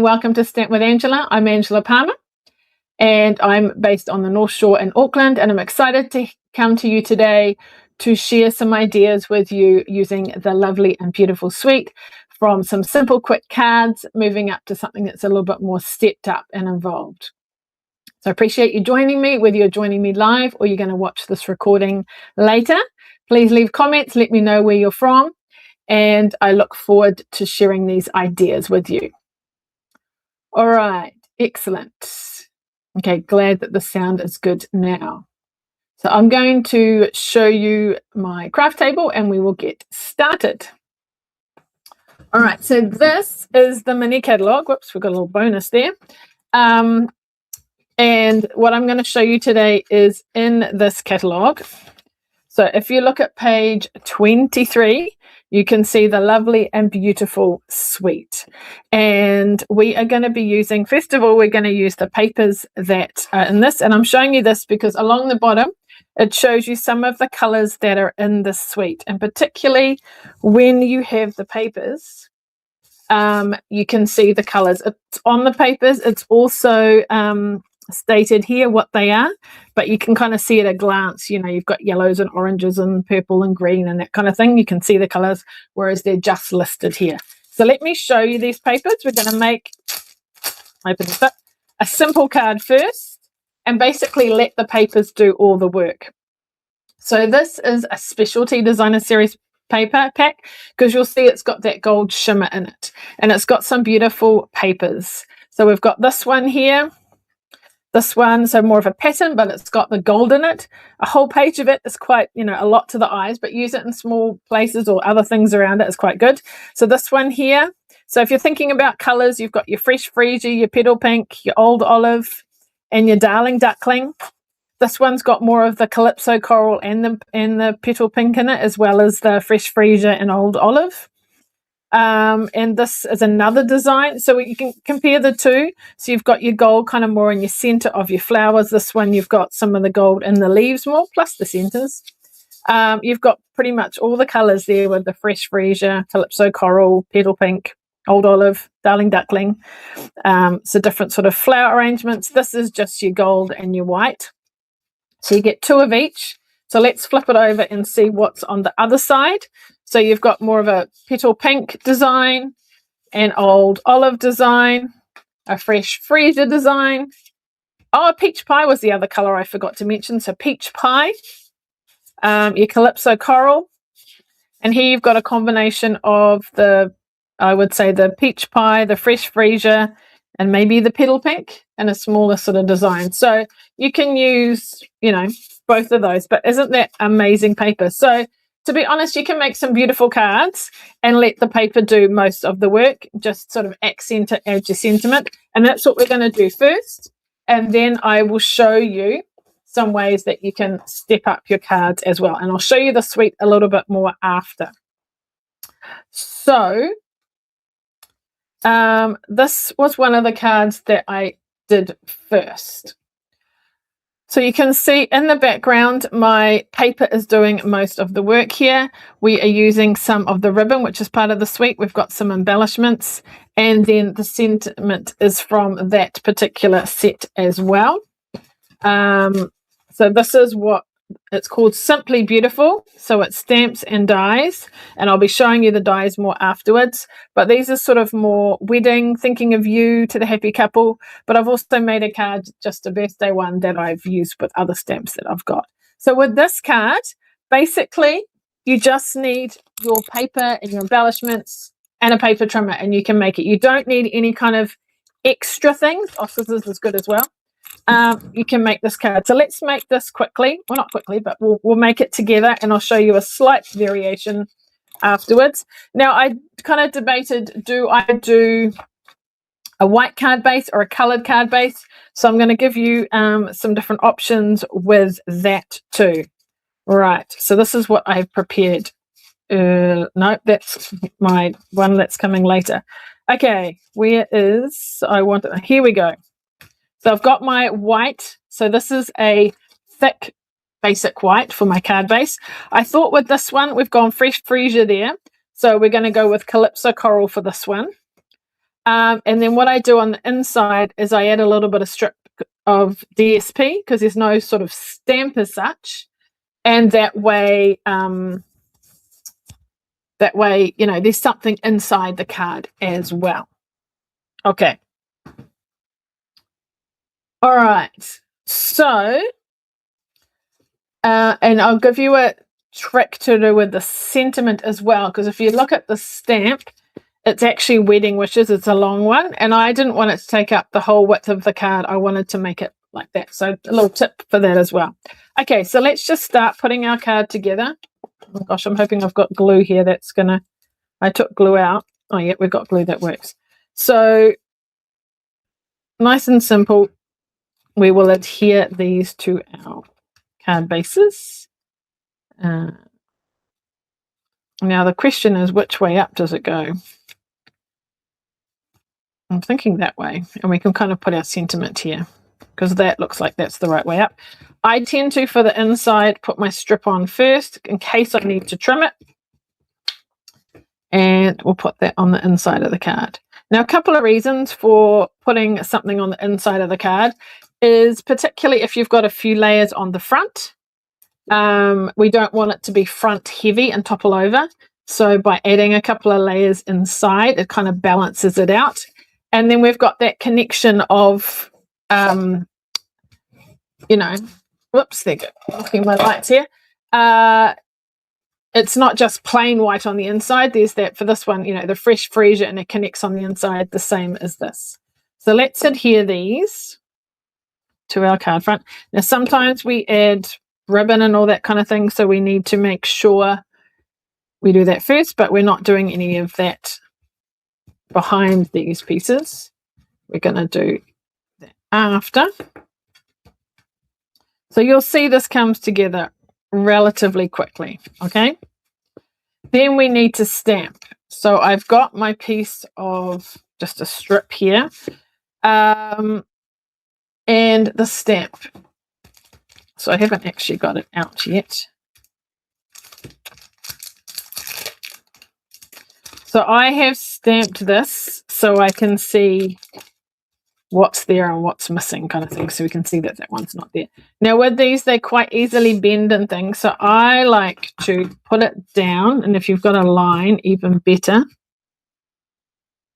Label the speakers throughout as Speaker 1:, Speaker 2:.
Speaker 1: welcome to Stamp with Angela. I'm Angela Palmer and I'm based on the North Shore in Auckland, and I'm excited to come to you today to share some ideas with you using the lovely and beautiful suite, from some simple quick cards moving up to something that's a little bit more stepped up and involved. So I appreciate you joining me, whether you're joining me live or you're going to watch this recording later. Please leave comments, let me know where you're from, and I look forward to sharing these ideas with you. All right, excellent. Okay, glad that the sound is good now. So I'm going to show you my craft table and we will get started. All right, so this is the mini catalog. Whoops, we've got a little bonus there. And what I'm going to show you today is in this catalog. So if you look at page 23, you can see the lovely and beautiful suite. And we are going to be using, first of all, we're going to use the papers that are in this. And I'm showing you this because along the bottom, it shows you some of the colors that are in this suite. And particularly when you have the papers, you can see the colors. It's on the papers. It's also stated here what they are, but you can kind of see at a glance, you know, you've got yellows and oranges and purple and green and that kind of thing. You can see the colors, whereas they're just listed here. So let me show you these papers. We're going to make, open this up, a simple card first and basically let the papers do all the work. So this is a specialty designer series paper pack, because you'll see it's got that gold shimmer in it, and it's got some beautiful papers. So we've got this one here, this one, so more of a pattern, but it's got the gold in it. A whole page of it is quite, you know, a lot to the eyes, but use it in small places or other things around it is quite good. So this one here, so if you're thinking about colors, you've got your fresh freesia, your petal pink, your old olive, and your darling duckling. This one's got more of the calypso coral and the petal pink in it, as well as the fresh freesia and old olive. And this is another design, so you can compare the two. So you've got your gold kind of more in your center of your flowers. This one you've got some of the gold in the leaves more, plus the centers. You've got pretty much all the colors there with the fresh freesia, calypso coral, petal pink, old olive, darling duckling. So different sort of flower arrangements. This is just your gold and your white. So you get two of each. So let's flip it over and see what's on the other side. So you've got more of a petal pink design, an old olive design, a fresh freesia design. Oh, peach pie was the other color I forgot to mention. So peach pie, your calypso coral. And here you've got a combination of the, I would say, the peach pie, the fresh freesia, and maybe the petal pink and a smaller sort of design. So you can use, you know, both of those. But isn't that amazing paper? So to be honest, you can make some beautiful cards and let the paper do most of the work, just sort of accent it, add your sentiment. And that's what we're going to do first. And then I will show you some ways that you can step up your cards as well. And I'll show you the suite a little bit more after. So this was one of the cards that I did first. So you can see in the background, my paper is doing most of the work here. We are using some of the ribbon, which is part of the suite. We've got some embellishments, and then the sentiment is from that particular set as well. So this is what it's called, Simply Beautiful. So it's stamps and dies, and I'll be showing you the dies more afterwards. But these are sort of more wedding, thinking of you to the happy couple. But I've also made a card, just a birthday one, that I've used with other stamps that I've got. So with this card, basically, you just need your paper and your embellishments and a paper trimmer, and you can make it. You don't need any kind of extra things. Oh, scissors is good as well. You can make this card. So let's make this quickly. Well, not quickly, but we'll make it together, and I'll show you a slight variation afterwards. Now, I kind of debated, do I do a white card base or a colored card base? So I'm going to give you some different options with that too. Right, so this is what I've prepared. No, that's my one that's coming later. Okay, where is, here we go. So I've got my white. So this is a thick basic white for my card base. I thought with this one, we've gone fresh freesia there. So we're going to go with calypso coral for this one. And then what I do on the inside is I add a little bit of strip of DSP because there's no sort of stamp as such. And that way, you know, there's something inside the card as well. Okay. All right. So, and I'll give you a trick to do with the sentiment as well, because if you look at the stamp, it's actually wedding wishes. It's a long one, and I didn't want it to take up the whole width of the card. I wanted to make it like that. So a little tip for that as well. Okay, so let's just start putting our card together. Oh gosh, I'm hoping I've got glue here. That's gonna, I took glue out. Oh yeah, we've got glue that works. So nice and simple. We will adhere these to our card bases. Now the question is, which way up does it go? I'm thinking that way, and we can kind of put our sentiment here because that looks like that's the right way up. I tend to, for the inside, put my strip on first in case I need to trim it, and we'll put that on the inside of the card. Now, a couple of reasons for putting something on the inside of the card is particularly if you've got a few layers on the front. We don't want it to be front heavy and topple over. So by adding a couple of layers inside, it kind of balances it out. And then we've got that connection of, you know, whoops, there you go, looking at my lights here. It's not just plain white on the inside. There's that, for this one, you know, the fresh freesia, and it connects on the inside the same as this. So let's adhere these to our card front. Now, sometimes we add ribbon and all that kind of thing, so we need to make sure we do that first, but we're not doing any of that behind these pieces. We're going to do that after. So you'll see this comes together relatively quickly, okay? Then we need to stamp. So I've got my piece of just a strip here, and the stamp. So I haven't actually got it out yet. So I have stamped this so I can see what's there and what's missing, kind of thing, so we can see that that one's not there. Now with these, they quite easily bend and things, so I like to put it down, and if you've got a line, even better.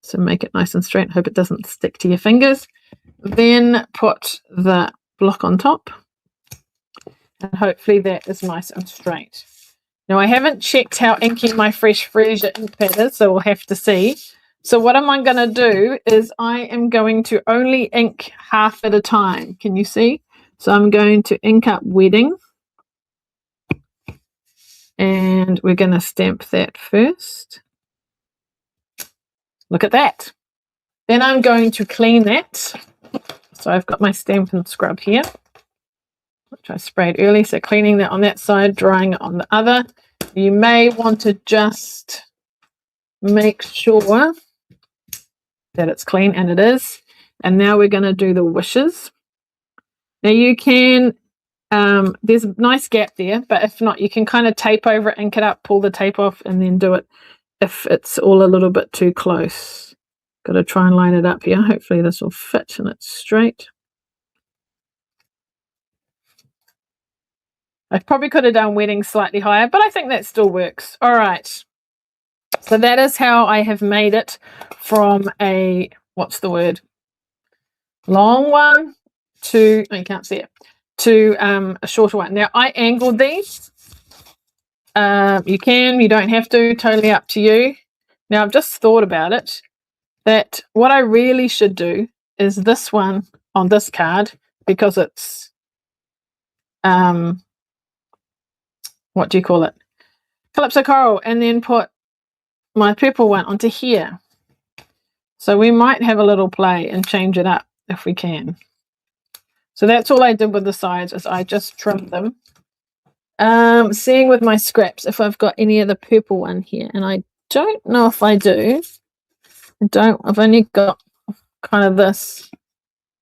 Speaker 1: So make it nice and straight. Hope it doesn't stick to your fingers. Then put the block on top, and hopefully that is nice and straight. Now I haven't checked how inky my fresh freesia ink pad is, so we'll have to see. So what am I going to do is I am going to only ink half at a time. Can you see? So I'm going to ink up wedding, and we're going to stamp that first. Look at that. Then I'm going to clean that. So I've got my stamp and scrub here, which I sprayed early. So cleaning that on that side, drying it on the other. You may want to just make sure that it's clean, and it is. And now we're going to do the wishes. Now you can, there's a nice gap there, but if not, you can kind of tape over it, ink it up, pull the tape off, and then do it if it's all a little bit too close. Got to try and line it up here. Hopefully this will fit and it's straight. I probably could have done wedding slightly higher, but I think that still works. All right. So that is how I have made it from a, what's the word? Long one to, oh, you can't see it, to a shorter one. Now I angled these. You can, you don't have to, totally up to you. Now I've just thought about it, that what I really should do is this one on this card, because it's, what do you call it? Calypso Coral, and then put my purple one onto here. So we might have a little play and change it up if we can. So that's all I did with the sides, is I just trimmed them. Seeing with my scraps if I've got any of the purple one here, and I don't know if I do. I've only got kind of this,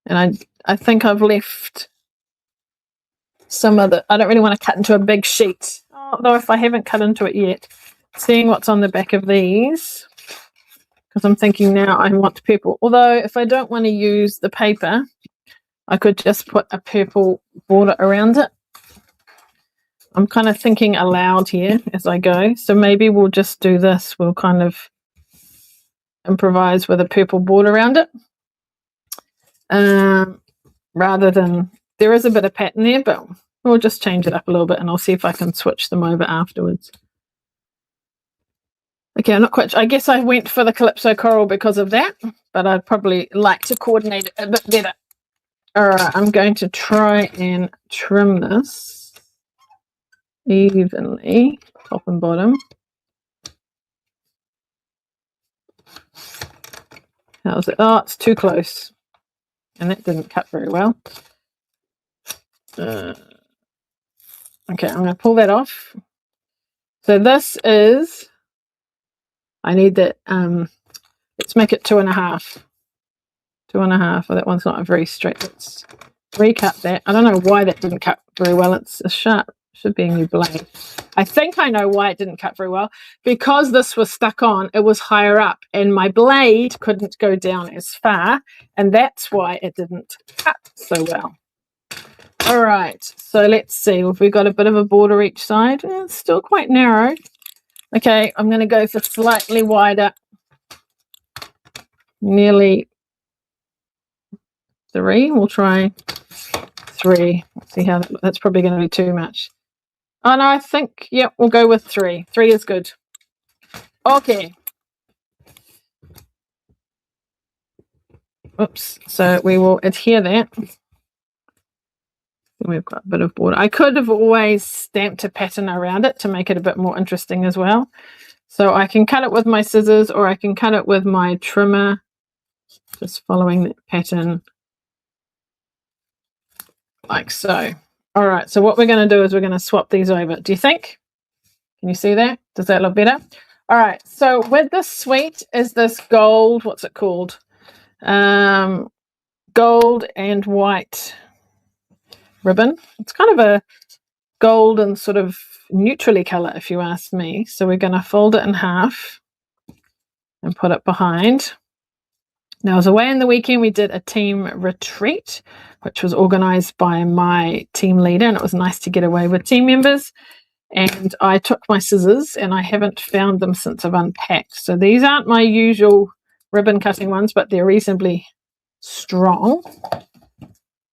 Speaker 1: and I think I've left some of the, I don't really want to cut into a big sheet, although if I haven't cut into it yet. Seeing what's on the back of these, because I'm thinking now I want purple. Although if I don't want to use the paper, I could just put a purple border around it. I'm kind of thinking aloud here as I go. So maybe we'll just do this. We'll kind of improvise with a purple border around it. Rather than, there is a bit of pattern there, but we'll just change it up a little bit and I'll see if I can switch them over afterwards. Okay, I'm not quite sure. I guess I went for the Calypso Coral because of that, but I'd probably like to coordinate it a bit better. All right, I'm going to try and trim this evenly, top and bottom. How's it? Oh, it's too close. And that didn't cut very well. Okay, I'm going to pull that off. So this is, I need that, let's make it 2.5. 2.5. Well, that one's not very straight. Let's recut that. I don't know why that didn't cut very well. It's a sharp, should be a new blade. I think I know why it didn't cut very well. Because this was stuck on, it was higher up and my blade couldn't go down as far, and that's why it didn't cut so well. All right, so let's see. We've got a bit of a border each side. It's still quite narrow. Okay, I'm going to go for slightly wider, nearly 3. We'll try 3. Let's see how that's probably going to be too much. Oh no, I think, yep, we'll go with 3. 3 is good. Okay. Oops, so we will adhere that. We've got a bit of border. I could have always stamped a pattern around it to make it a bit more interesting as well. So I can cut it with my scissors or I can cut it with my trimmer, just following that pattern like so. All right, so what we're going to do is we're going to swap these over. Do you think? Can you see that? Does that look better? All right, so with this suite is this gold, what's it called? Gold and white ribbon. It's kind of a gold and sort of neutrally color, if you ask me. So we're going to fold it in half and put it behind. Now, I was away in the weekend. We did a team retreat, which was organized by my team leader, and it was nice to get away with team members. And I took my scissors, and I haven't found them since I've unpacked. So these aren't my usual ribbon cutting ones, but they're reasonably strong.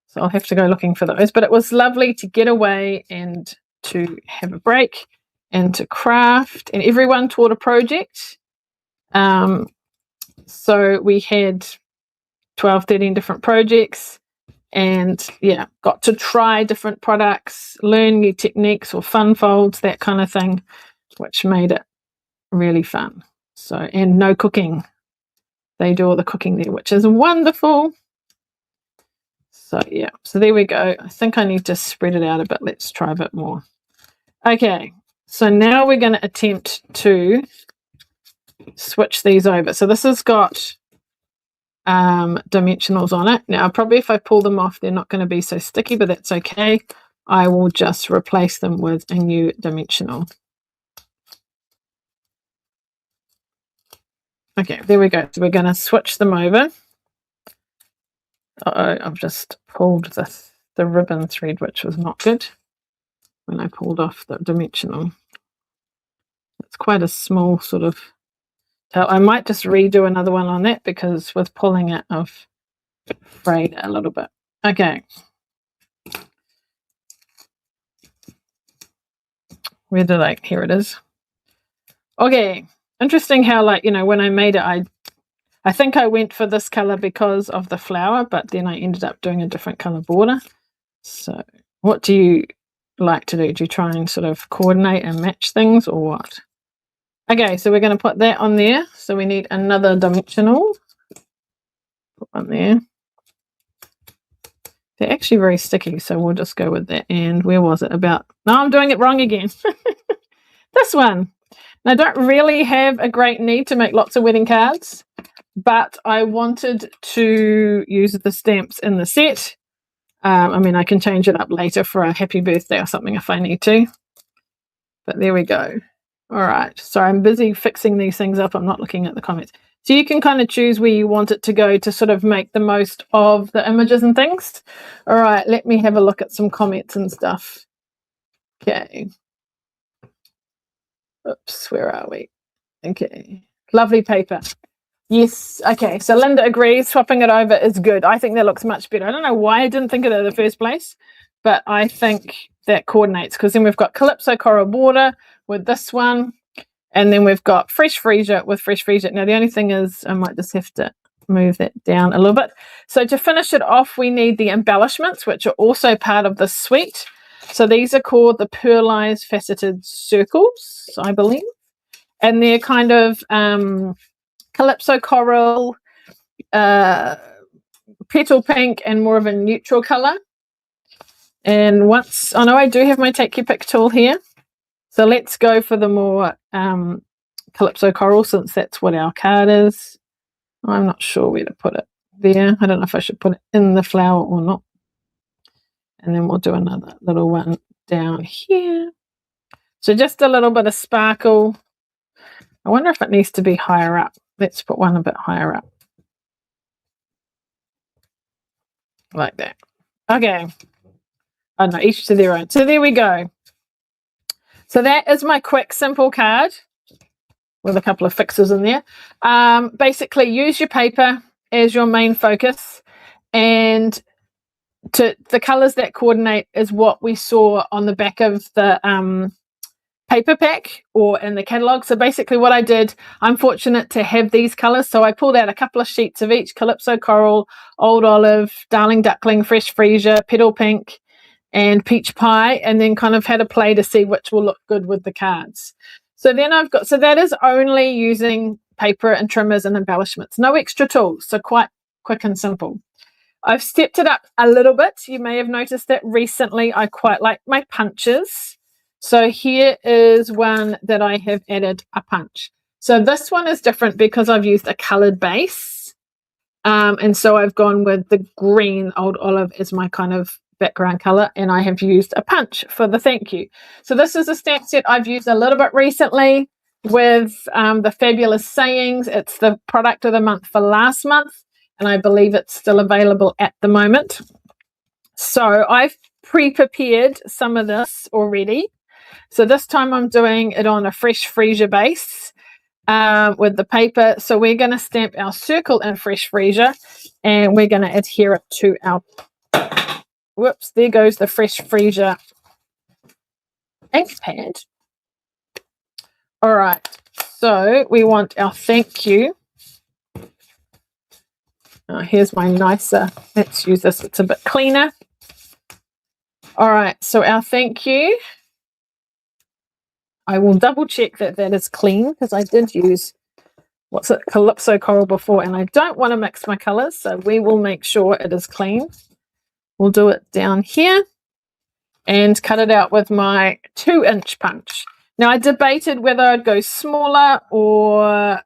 Speaker 1: So I'll have to go looking for those. But it was lovely to get away and to have a break and to craft. And everyone taught a project. So we had 12, 13 different projects. And yeah, got to try different products, learn new techniques or fun folds, that kind of thing, which made it really fun. So, and no cooking. They do all the cooking there, which is wonderful. So yeah, so there we go. I think I need to spread it out a bit. Let's try a bit more. Okay, so now we're going to attempt to switch these over. So this has got dimensionals on it. Now probably if I pull them off they're not going to be so sticky, but that's okay. I will just replace them with a new dimensional. Okay, there we go. So we're going to switch them over. Uh-oh, I've just pulled the ribbon thread, which was not good when I pulled off the dimensional. It's quite a small sort of tail. I might just redo another one on that because with pulling it I've frayed a little bit. Okay. Where did I? Here it is. Okay. Interesting how, like, you know, when I made it, I think I went for this color because of the flower, but then I ended up doing a different color border. So what do you like to do? Do you try and sort of coordinate and match things or what? Okay, so we're going to put that on there. So we need another dimensional. Put one there. They're actually very sticky, so we'll just go with that. And where was it? About... No, I'm doing it wrong again. This one. I don't really have a great need to make lots of wedding cards, but I wanted to use the stamps in the set. I mean, I can change it up later for a happy birthday or something if I need to. But there we go. All right. So I'm busy fixing these things up. I'm not looking at the comments. So you can kind of choose where you want it to go to sort of make the most of the images and things. All right, let me have a look at some comments and stuff. Okay. Oops, where are we? Okay. Lovely paper. Yes. Okay. So Linda agrees. Swapping it over is good. I think that looks much better. I don't know why I didn't think of it in the first place, but I think that coordinates, because then we've got Calypso Coral Border with this one, and then we've got Fresh Freesia with Fresh Freesia. Now, the only thing is I might just have to move that down a little bit. So to finish it off, we need the embellishments, which are also part of the suite. So these are called the Pearlized Faceted Circles, I believe. And they're kind of Calypso Coral, Petal Pink, and more of a neutral color. And once, oh no, I do have my Take Your Pick tool here. So let's go for the more Calypso Coral, since that's what our card is. I'm not sure where to put it there. I don't know if I should put it in the flower or not. And then we'll do another little one down here. So just a little bit of sparkle. I wonder if it needs to be higher up. Let's put one a bit higher up. Like that. Okay. Oh no, each to their own. So there we go. So that is my quick, simple card with a couple of fixes in there. Basically, use your paper as your main focus, and the colors that coordinate is what we saw on the back of the paper pack or in the catalog. So basically what I did, I'm fortunate to have these colors, so I pulled out a couple of sheets of each: Calypso Coral, Old Olive, Darling Duckling, Fresh Freesia, Petal Pink, and Peach Pie, and then kind of had a play to see which will look good with the cards. So then I've got, so that is only using paper and trimmers and embellishments, no extra tools, so quite quick and simple. I've stepped it up a little bit. You may have noticed that recently I quite like my punches. So here is one that I have added a punch. So this one is different because I've used a colored base. And so I've gone with the green Old Olive as my kind of background color, and I have used a punch for the thank you. So this is a stamp set I've used a little bit recently with the Fabulous Sayings. It's the product of the month for last month, and I believe it's still available at the moment. So I've pre-prepared some of this already. So this time I'm doing it on a Fresh Freesia base with the paper. So we're going to stamp our circle in Fresh Freesia, and we're going to adhere it to our, whoops, there goes the Fresh Freesia ink pad. All right, so we want our thank you. Here's my nicer, let's use this, it's a bit cleaner. All right, so our thank you, I will double check that that is clean, because I did use, what's it, Calypso Coral before, and I don't want to mix my colors, so we will make sure it is clean. We'll do it down here and cut it out with my 2-inch punch. Now I debated whether I'd go smaller or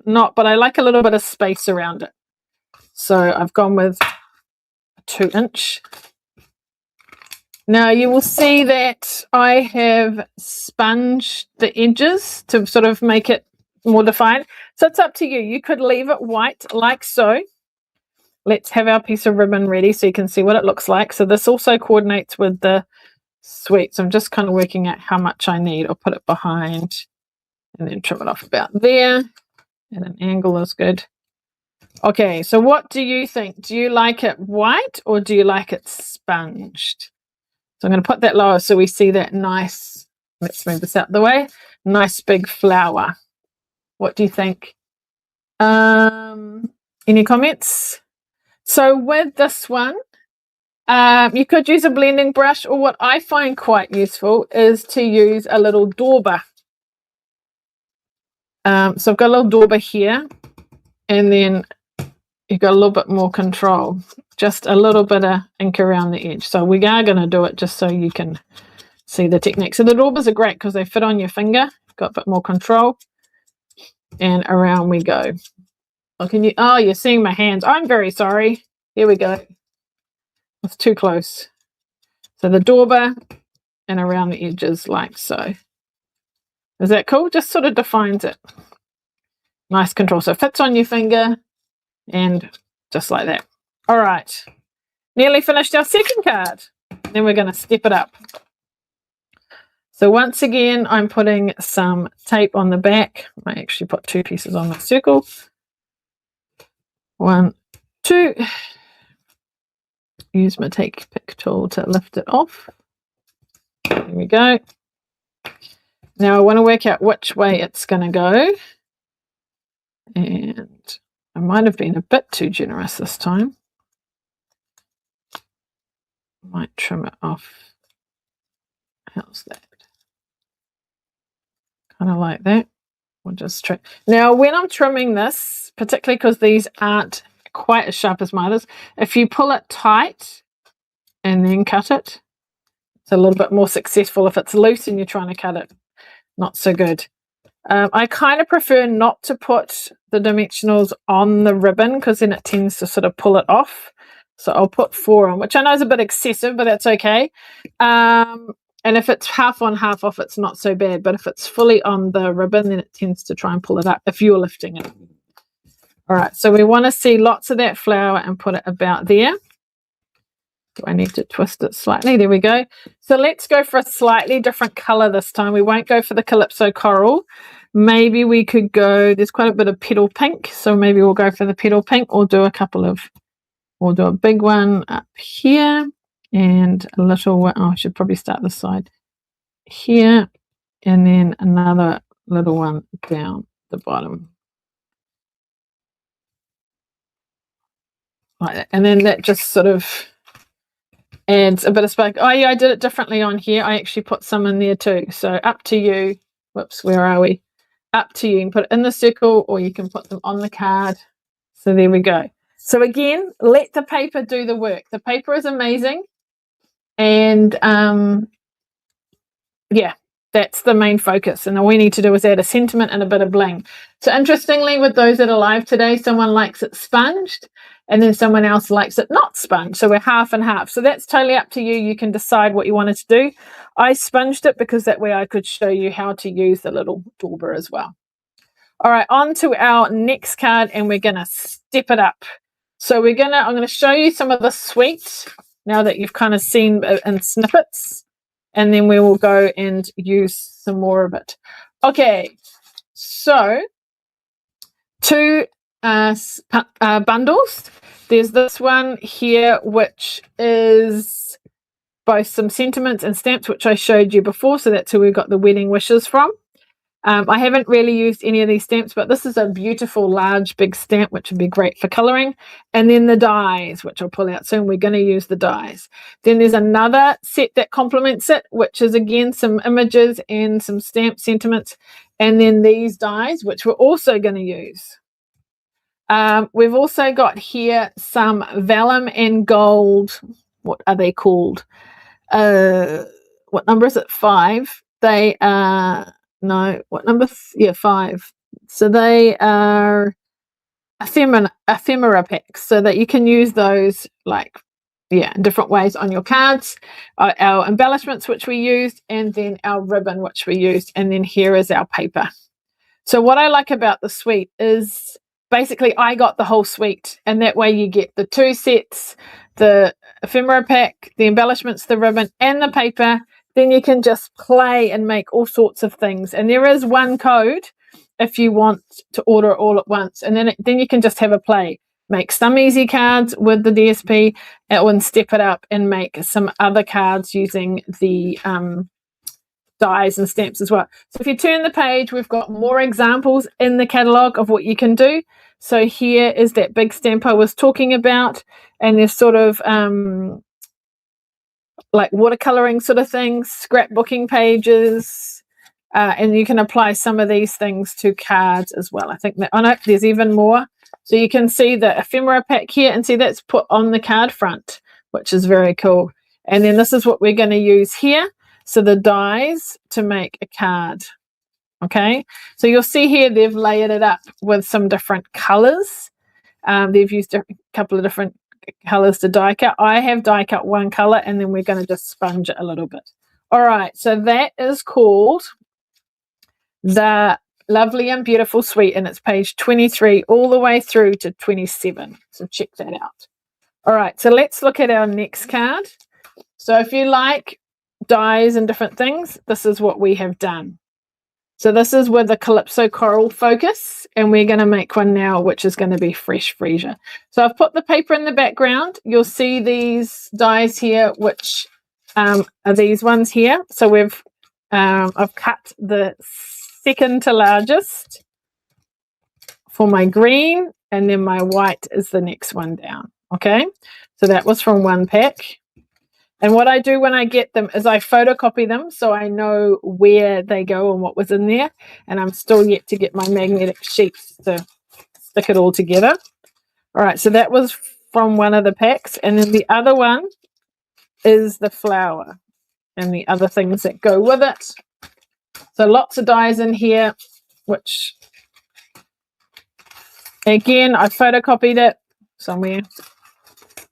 Speaker 1: not, but I like a little bit of space around it. So I've gone with a 2-inch. Now you will see that I have sponged the edges to sort of make it more defined. So it's up to you. You could leave it white like so. Let's have our piece of ribbon ready so you can see what it looks like. So this also coordinates with the suite. So I'm just kind of working out how much I need. I'll put it behind and then trim it off about there. At an angle is good. Okay, so what do you think? Do you like it white or do you like it sponged? So I'm going to put that lower so we see that nice, let's move this out of the way, nice big flower. What do you think? Any comments? So with this one, you could use a blending brush, or what I find quite useful is to use a little dauber. So I've got a little dauber here, and then you've got a little bit more control, just a little bit of ink around the edge. So we are going to do it just so you can see the technique. So the daubers are great because they fit on your finger, got a bit more control, and around we go. Oh, can you? Oh, you're seeing my hands. I'm very sorry. Here we go. It's too close. So the dauber and around the edges like so. Is that cool? Just sort of defines it. Nice control. So it fits on your finger and just like that. All right. Nearly finished our second card. Then we're going to step it up. So once again, I'm putting some tape on the back. I actually put 2 pieces on the circle. 1, 2. Use my take pick tool to lift it off. There we go. Now I want to work out which way it's going to go. And I might have been a bit too generous this time. Might trim it off. How's that? Kind of like that. We'll just trim. Now, when I'm trimming this, particularly because these aren't quite as sharp as mine is, if you pull it tight and then cut it, it's a little bit more successful. If it's loose and you're trying to cut it, not so good. I kind of prefer not to put the dimensionals on the ribbon because then it tends to sort of pull it off. So I'll put 4 on, which I know is a bit excessive, but that's okay. And if it's half on, half off, it's not so bad. But if it's fully on the ribbon, then it tends to try and pull it up if you're lifting it. All right, so we want to see lots of that flower and put it about there. Do I need to twist it slightly? There we go. So let's go for a slightly different color this time. We won't go for the Calypso Coral. Maybe we could go, there's quite a bit of petal pink, so maybe we'll go for the petal pink or do a couple of, we'll do a big one up here and a little one. Oh, I should probably start this side here and then another little one down the bottom. Like that. And then that just sort of adds a bit of spark. Oh yeah, I did it differently on here. I actually put some in there too. So up to you. Whoops, where are we? Up to you. You can put it in the circle or you can put them on the card. So there we go. So again, let the paper do the work. The paper is amazing. And yeah, that's the main focus. And all we need to do is add a sentiment and a bit of bling. So interestingly, with those that are live today, someone likes it sponged and then someone else likes it not sponged. So we're half and half. So that's totally up to you. You can decide what you wanted to do. I sponged it because that way I could show you how to use the little dauber as well. All right, on to our next card and we're going to step it up. So I'm going to show you some of the sweets now that you've kind of seen in snippets. And then we will go and use some more of it. Okay, so 2 bundles. There's this one here, which is both some sentiments and stamps, which I showed you before. So that's who we got the wedding wishes from. I haven't really used any of these stamps, but this is a beautiful, large, big stamp, which would be great for colouring. And then the dies, which I'll pull out soon. We're going to use the dies. Then there's another set that complements it, which is, again, some images and some stamp sentiments. And then these dies, which we're also going to use. We've also got here some vellum and gold. What are they called? What number is it? 5. They are... No, what number? Yeah, 5. So they are ephemera packs, so that you can use those in different ways on your cards. Our embellishments, which we used, and then our ribbon, which we used, and then here is our paper. So what I like about the suite is basically I got the whole suite, and that way you get the 2 sets, the ephemera pack, the embellishments, the ribbon, and the paper. Then you can just play and make all sorts of things. And there is one code if you want to order it all at once. And then you can just have a play. Make some easy cards with the DSP and step it up and make some other cards using the dies and stamps as well. So if you turn the page, we've got more examples in the catalogue of what you can do. So here is that big stamp I was talking about. And there's sort of... like watercoloring sort of things, scrapbooking pages, and you can apply some of these things to cards as well. I think that, oh no, there's even more. So you can see the ephemera pack here and see that's put on the card front, which is very cool. And then this is what we're going to use here. So the dies to make a card. Okay, so you'll see here they've layered it up with some different colors. They've used a couple of different colors to die cut. I have die cut one color and then we're going to just sponge it a little bit. All right, so that is called the Lovely and Beautiful Sweet, and it's page 23 all the way through to 27. So check that out. All right, so let's look at our next card. So if you like dies and different things, this is what we have done. So this is with the Calypso Coral focus, and we're going to make one now, which is going to be Fresh Freesia. So I've put the paper in the background. You'll see these dies here, which are these ones here. So I've cut the second to largest for my green, and then my white is the next one down. Okay, so that was from one pack. And what I do when I get them is I photocopy them so I know where they go and what was in there. And I'm still yet to get my magnetic sheets to stick it all together. All right, so that was from one of the packs. And then the other one is the flower and the other things that go with it. So lots of dies in here, which, again, I photocopied it somewhere.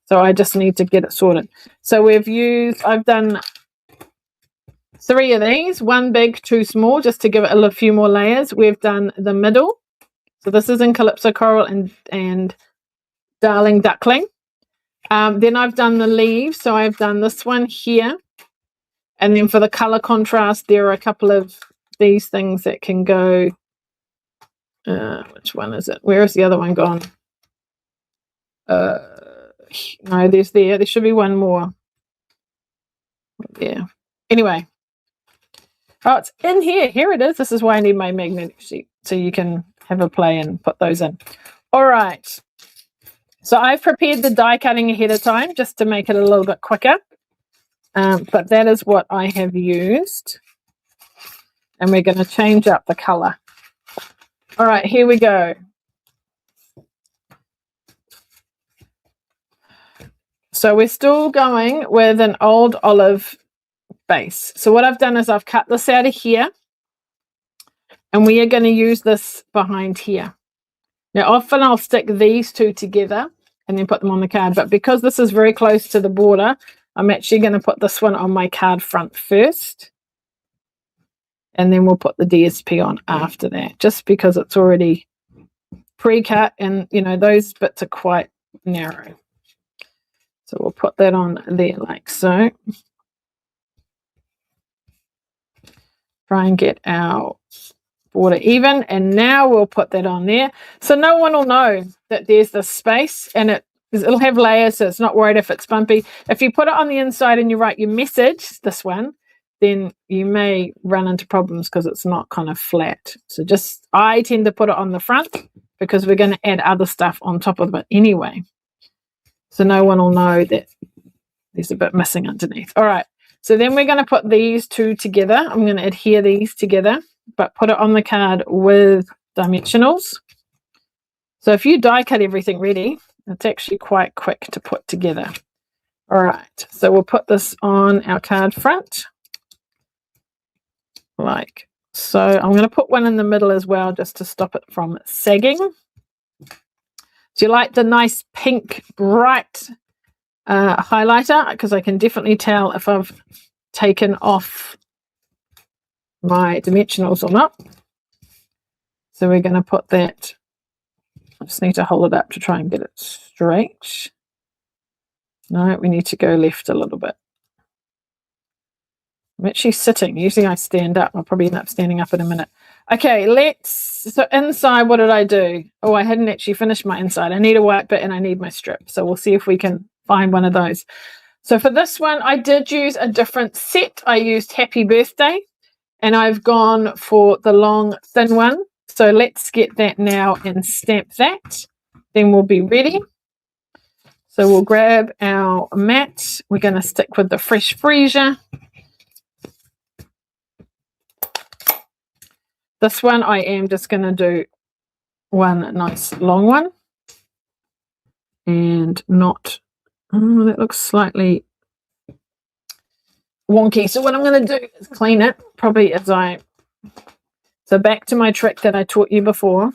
Speaker 1: So I just need to get it sorted. So I've done 3 of these, 1 big, 2 small, just to give it a few more layers. We've done the middle. So this is in Calypso Coral and Darling Duckling. Then I've done the leaves. So I've done this one here. And then for the color contrast, there are a couple of these things that can go. Which one is it? Where is the other one gone? No, there should be one more. Yeah. Anyway. Oh, it's in here. Here it is. This is why I need my magnetic sheet, so you can have a play and put those in. All right. So I've prepared the die cutting ahead of time just to make it a little bit quicker. But that is what I have used. And we're going to change up the color. All right, here we go. So we're still going with an old olive base. So what I've done is I've cut this out of here, and we are going to use this behind here. Now often I'll stick these two together and then put them on the card, but because this is very close to the border, I'm actually going to put this one on my card front first, and then we'll put the DSP on after that, just because it's already pre-cut, and those bits are quite narrow. So we'll put that on there like so. Try and get our border even, and now we'll put that on there. So no one will know that there's this space, and it'll have layers, so it's not worried if it's bumpy. If you put it on the inside and you write your message, this one, then you may run into problems because it's not kind of flat. So I tend to put it on the front because we're going to add other stuff on top of it anyway. So no one will know that there's a bit missing underneath. All right. So then we're going to put these two together. I'm going to adhere these together, but put it on the card with dimensionals. So if you die cut everything ready, it's actually quite quick to put together. All right. So we'll put this on our card front like so. I'm going to put one in the middle as well, just to stop it from sagging. Do you like the nice pink, bright highlighter? Because I can definitely tell if I've taken off my dimensionals or not. So we're going to put that. I just need to hold it up to try and get it straight. No, we need to go left a little bit. I'm actually sitting. Usually I stand up. I'll probably end up standing up in a minute. Okay, so inside, what did I do? Oh, I hadn't actually finished my inside. I need a white bit and I need my strip. So we'll see if we can find one of those. So for this one, I did use a different set. I used Happy Birthday, and I've gone for the long, thin one. So let's get that now and stamp that. Then we'll be ready. So we'll grab our mat. We're going to stick with the Fresh Freesia. This one, I am just going to do one nice long one. And not, oh, that looks slightly wonky. So what I'm going to do is clean it, probably so back to my trick that I taught you before,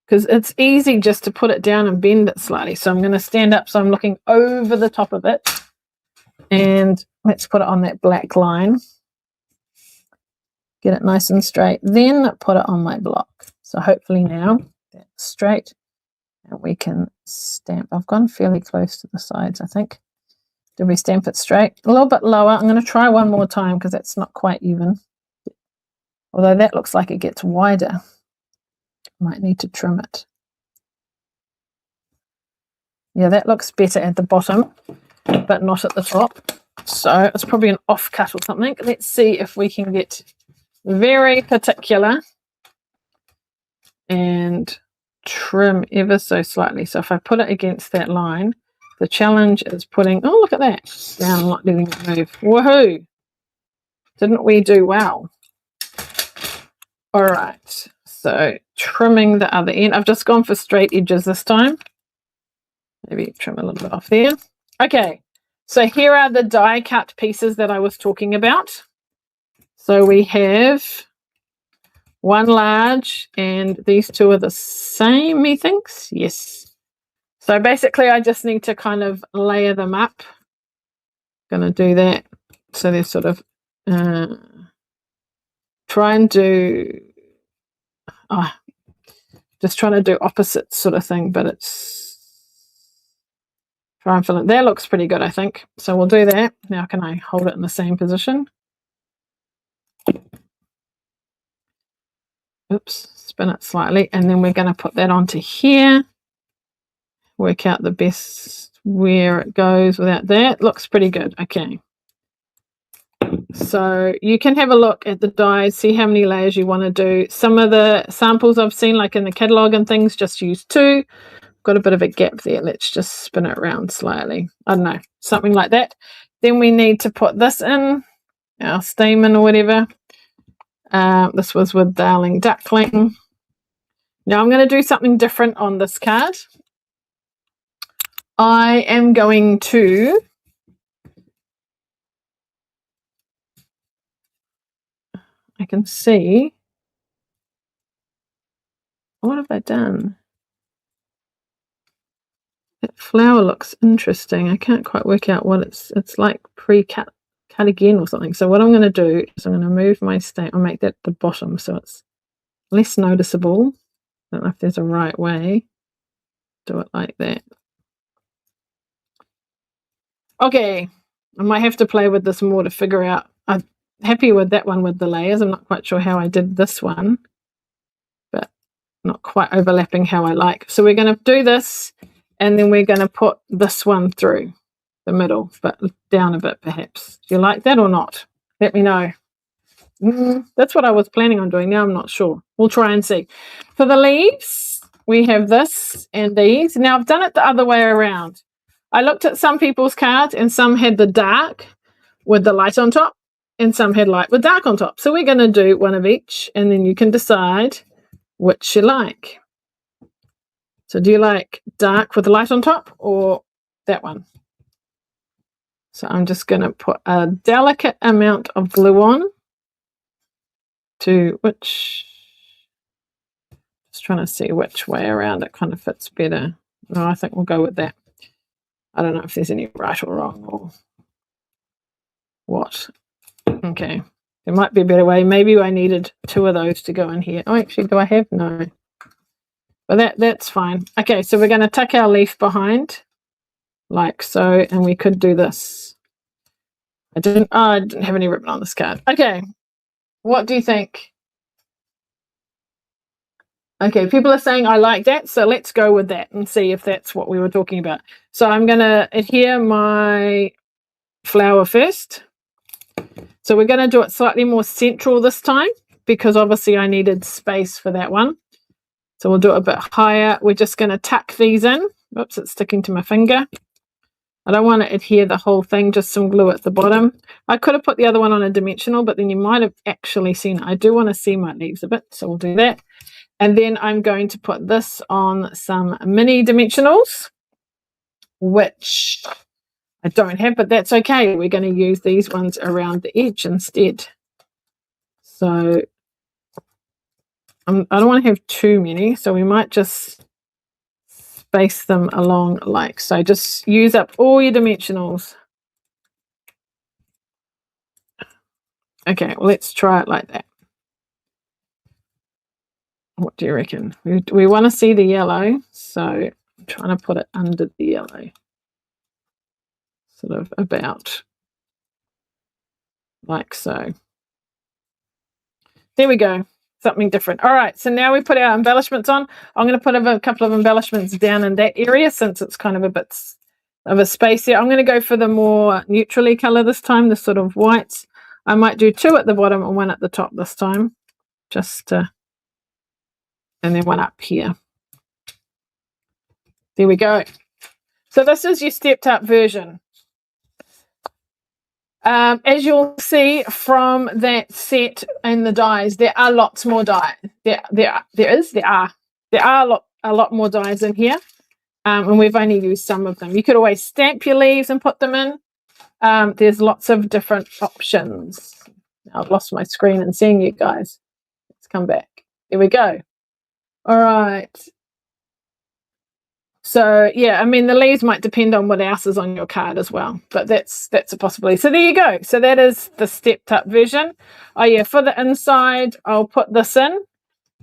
Speaker 1: because it's easy just to put it down and bend it slightly. So I'm going to stand up so I'm looking over the top of it. And let's put it on that black line. get it nice and straight, then put it on my block. So hopefully now that's straight and we can stamp. I've gone fairly close to the sides, I think. Do we stamp it straight? A little bit lower. I'm going to try one more time because that's not quite even. Although that looks like it gets wider. Might need to trim it. Yeah, that looks better at the bottom, but not at the top. So it's probably an offcut or something. Let's see if we can get very particular and trim ever so slightly. So if I put it against that line, the challenge is putting, oh, look at that, down, not letting it move. Woohoo! Didn't we do well? All right, so trimming the other end. I've just gone for straight edges this time. Maybe trim a little bit off there. Okay, so here are the die cut pieces that I was talking about. So we have one large and these two are the same, methinks. Yes. So basically I just need to kind of layer them up. Gonna do that. So they're sort of try and do just trying to do opposite sort of thing, but it's try and fill it. That looks pretty good, I think. So we'll do that. Now can I hold it in the same position? Oops, spin it slightly, and then we're going to put that onto here. Work out the best where it goes without that. Looks pretty good. Okay. So you can have a look at the dies, see how many layers you want to do. Some of the samples I've seen, like in the catalogue and things, just use 2. Got a bit of a gap there. Let's just spin it around slightly. I don't know, something like that. Then we need to put this in, our stamen or whatever. This was with Darling Duckling. Now I'm going to do something different on this card. I am going to I can see, what have I done? That flower looks interesting. I can't quite work out what it's like pre-cut, cut again or something. So what I'm going to do is I'm going to move my stamp. I'll make that the bottom so it's less noticeable. I don't know if there's a right way. Do it like that. Okay, I might have to play with this more to figure out. I'm happy with that one with the layers. I'm not quite sure how I did this one, but not quite overlapping how I like. So we're going to do this, and then we're going to put this one through the middle, but down a bit perhaps. Do you like that or not? Let me know. That's what I was planning on doing. Now I'm not sure. We'll try and see. For the leaves, we have this and these. Now I've done it the other way around. I looked at some people's cards and some had the dark with the light on top and some had light with dark on top. So we're going to do one of each and then you can decide which you like. So do you like dark with the light on top or that one? So I'm just going to put a delicate amount of glue on to which, just trying to see which way around it kind of fits better. No, I think we'll go with that. I don't know if there's any right or wrong or what. Okay, there might be a better way. Maybe I needed 2 of those to go in here. Oh, actually, do I have? No. But that's fine. Okay, so we're going to tuck our leaf behind like so, and we could do this. I didn't have any ribbon on this card. Okay, what do you think? Okay, people are saying I like that, so let's go with that and see if that's what we were talking about. So I'm going to adhere my flower first. So we're going to do it slightly more central this time because obviously I needed space for that one. So we'll do it a bit higher. We're just going to tuck these in. Oops, it's sticking to my finger. I don't want to adhere the whole thing, just some glue at the bottom. I could have put the other one on a dimensional, but then you might have actually seen it. I do want to see my leaves a bit, so we'll do that. And then I'm going to put this on some mini dimensionals, which I don't have, but that's okay. We're going to use these ones around the edge instead. So I don't want to have too many, so we might just space them along like so. Just use up all your dimensionals. Okay, well, let's try it like that. What do you reckon? We want to see the yellow, so I'm trying to put it under the yellow. Sort of about like so. There we go. Something different. All right, so now we put our embellishments on. I'm going to put a couple of embellishments down in that area since it's kind of a bit of a space here. I'm going to go for the more neutrally color this time, the sort of whites. I might do 2 at the bottom and 1 at the top this time, just and then 1 up here. There we go. So this is your stepped up version. As you'll see from that set and the dies, there are lots more dies. There are a lot more dies in here, and we've only used some of them. You could always stamp your leaves and put them in. There's lots of different options. I've lost my screen and seeing you guys. Let's come back. There we go. All right. So yeah, I mean the leaves might depend on what else is on your card as well, but that's a possibility. So there you go. So that is the stepped up version. Oh yeah, for the inside, I'll put this in,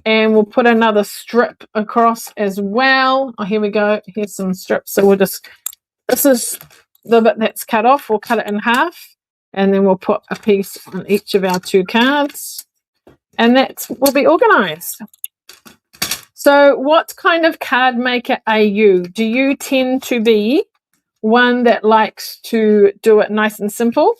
Speaker 1: and we'll put another strip across as well. Oh, here we go. Here's some strips. So we'll just, this is the bit that's cut off. We'll cut it in half, and then we'll put a piece on each of our 2 cards, and that will be organized. So what kind of card maker are you? Do you tend to be one that likes to do it nice and simple?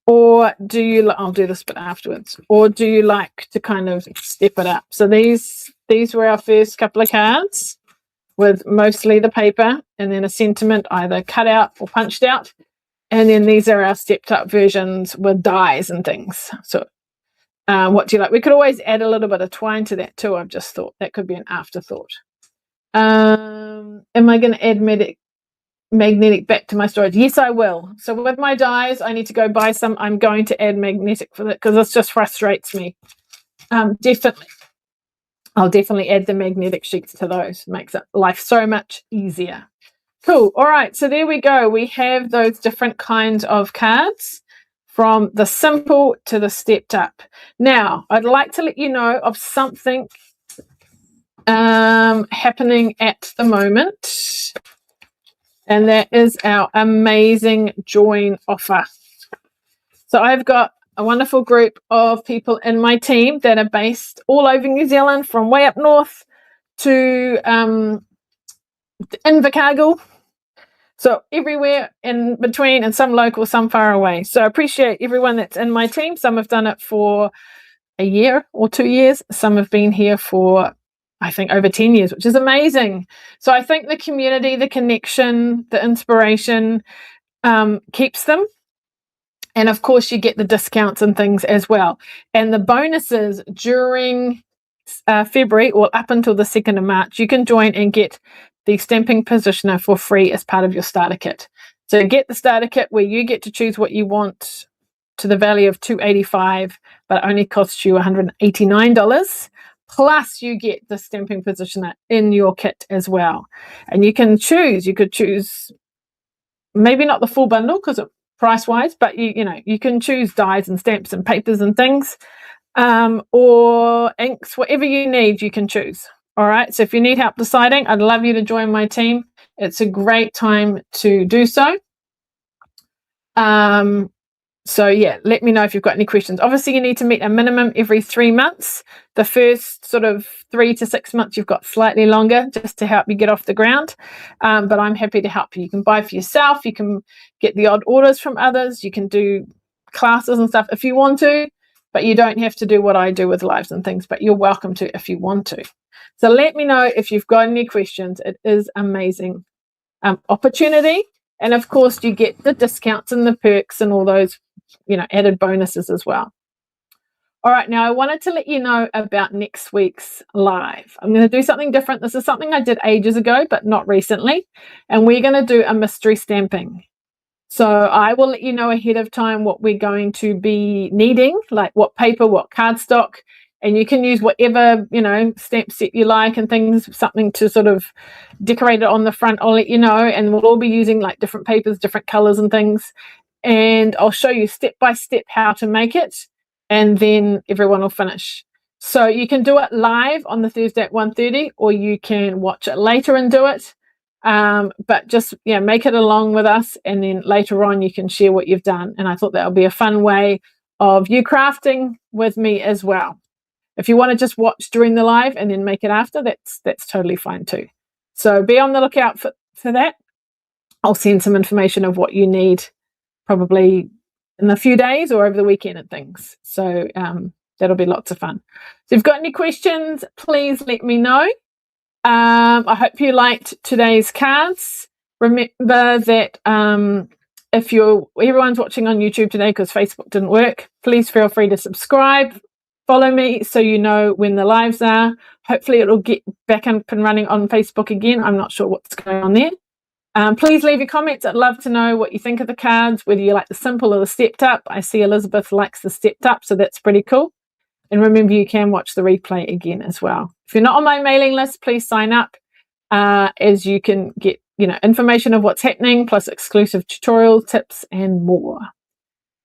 Speaker 1: Or do you, I'll do this bit afterwards, or do you like to kind of step it up? So these were our first couple of cards with mostly the paper and then a sentiment either cut out or punched out. And then these are our stepped up versions with dies and things. So what do you like? We could always add a little bit of twine to that too. I've just thought that could be an afterthought. Am I going to add magnetic back to my storage? Yes, I will. So with my dies, I need to go buy some. I'm going to add magnetic for that because this just frustrates me. Definitely. I'll definitely add the magnetic sheets to those. Makes life so much easier. Cool. All right. So there we go. We have those different kinds of cards, from the simple to the stepped up. Now, I'd like to let you know of something happening at the moment, and that is our amazing join offer. So I've got a wonderful group of people in my team that are based all over New Zealand, from way up north to Invercargill. So everywhere in between, and some local, some far away. So I appreciate everyone that's in my team. Some have done it for a year or 2 years. Some have been here for, I think, over 10 years, which is amazing. So I think the community, the connection, the inspiration keeps them. And of course, you get the discounts and things as well. And the bonuses during February, or up until the 2nd of March, you can join and get the stamping positioner for free as part of your starter kit. So get the starter kit where you get to choose what you want to the value of $285, but it only costs you $189. Plus you get the stamping positioner in your kit as well. And you can choose, you could choose maybe not the full bundle because of price wise, but you can choose dies and stamps and papers and things, or inks, whatever you need, you can choose. All right, so if you need help deciding, I'd love you to join my team. It's a great time to do so. So yeah, let me know if you've got any questions. Obviously, you need to meet a minimum every 3 months. The first sort of 3 to 6 months, you've got slightly longer just to help you get off the ground. But I'm happy to help you. You can buy for yourself. You can get the odd orders from others. You can do classes and stuff if you want to, but you don't have to do what I do with lives and things, but you're welcome to if you want to. So let me know if you've got any questions. It is amazing opportunity. And of course, you get the discounts and the perks and all those, added bonuses as well. All right, now I wanted to let you know about next week's live. I'm going to do something different. This is something I did ages ago, but not recently. And we're going to do a mystery stamping. So I will let you know ahead of time what we're going to be needing, like what paper, what cardstock, and you can use whatever, stamp set you like and things, something to sort of decorate it on the front. I'll let you know, and we'll all be using like different papers, different colors and things. And I'll show you step by step how to make it, and then everyone will finish. So you can do it live on the Thursday at 1:30, or you can watch it later and do it. But just make it along with us, and then later on you can share what you've done. And I thought that would be a fun way of you crafting with me as well. If you want to just watch during the live and then make it after, that's totally fine too. So be on the lookout for that. I'll send some information of what you need probably in a few days or over the weekend and things. So that'll be lots of fun. So if you've got any questions, please let me know. I hope you liked today's cards. Remember that if everyone's watching on YouTube today because Facebook didn't work, please feel free to subscribe. Follow me so you know when the lives are. Hopefully it'll get back up and running on Facebook again. I'm not sure what's going on there. Please leave your comments. I'd love to know what you think of the cards, whether you like the simple or the stepped up. I see Elizabeth likes the stepped up, so that's pretty cool. And remember, you can watch the replay again as well. If you're not on my mailing list, please sign up, as you can get information of what's happening, plus exclusive tutorial tips and more.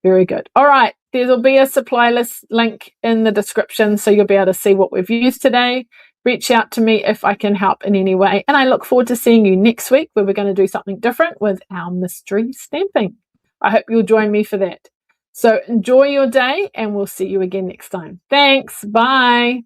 Speaker 1: Very good. All right, there'll be a supply list link in the description, so you'll be able to see what we've used today. Reach out to me if I can help in any way. And I look forward to seeing you next week, where we're going to do something different with our mystery stamping. I hope you'll join me for that. So enjoy your day, and we'll see you again next time. Thanks. Bye.